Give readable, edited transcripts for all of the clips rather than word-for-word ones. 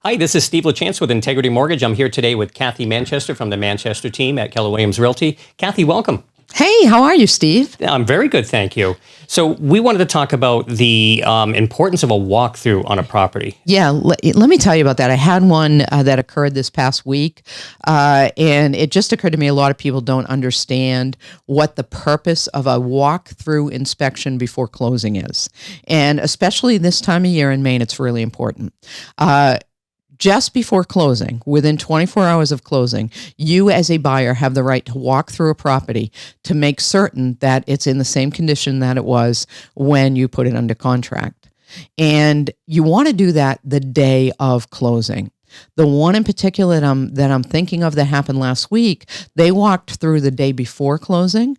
Hi, this is Steve Lachance with Integrity Mortgage. I'm here today with Cathy Manchester from the Manchester team at Keller Williams Realty. Cathy, welcome. Hey, how are you, Steve? I'm very good, thank you. So we wanted to talk about the importance of a walkthrough on a property. Yeah, let me tell you about that. I had one that occurred this past week, and it just occurred to me a lot of people don't understand what the purpose of a walkthrough inspection before closing is. And especially this time of year in Maine, it's really important. Just before closing, within 24 hours of closing, you as a buyer have the right to walk through a property to make certain that it's in the same condition that it was when you put it under contract. And you want to do that the day of closing. The one in particular that I'm thinking of that happened last week, they walked through the day before closing.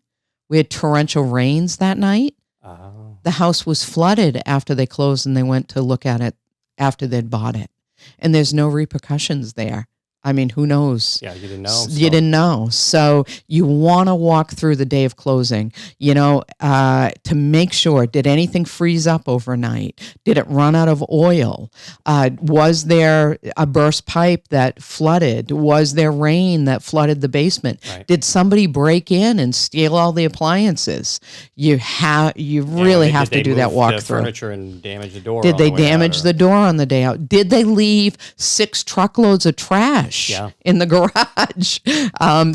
We had torrential rains that night. Oh. The house was flooded after they closed, and they went to look at it after they'd bought it. And there's no repercussions there. I mean, who knows? Yeah, you didn't know. You didn't know. So you want to walk through the day of closing, to make sure, did anything freeze up overnight? Did it run out of oil? Was there a burst pipe that flooded? Was there rain that flooded the basement? Right. Did somebody break in and steal all the appliances? You really have to do that walkthrough. Furniture and damage the door. Did they damage the door on the day out? Did they leave 6 truckloads of trash in the garage?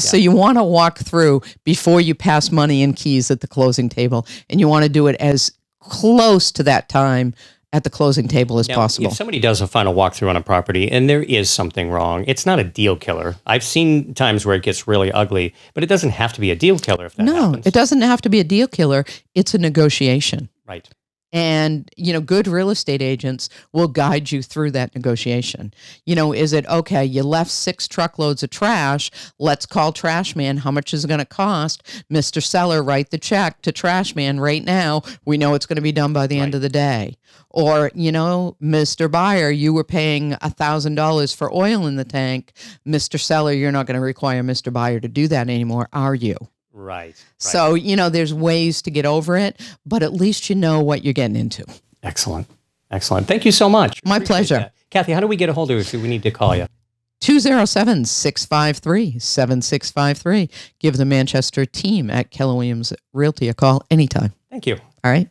So you want to walk through before you pass money and keys at the closing table, and you want to do it as close to that time at the closing table as possible. If somebody does a final walkthrough on a property and there is something wrong, it's not a deal killer. I've seen times where it gets really ugly, but it doesn't have to be a deal killer if that happens. No, it doesn't have to be a deal killer. It's a negotiation. Right. And, good real estate agents will guide you through that negotiation. Is it, okay, you left 6 truckloads of trash. Let's call Trash Man. How much is it going to cost? Mr. Seller, write the check to Trash Man right now. We know it's going to be done by the end of the day. Or, Mr. Buyer, you were paying $1,000 for oil in the tank. Mr. Seller, you're not going to require Mr. Buyer to do that anymore, are you? Right. So, there's ways to get over it, but at least you know what you're getting into. Excellent. Thank you so much. My pleasure. That. Cathy, how do we get a hold of you if we need to call you? 207-653-7653. Give the Manchester team at Keller Williams Realty a call anytime. Thank you. All right.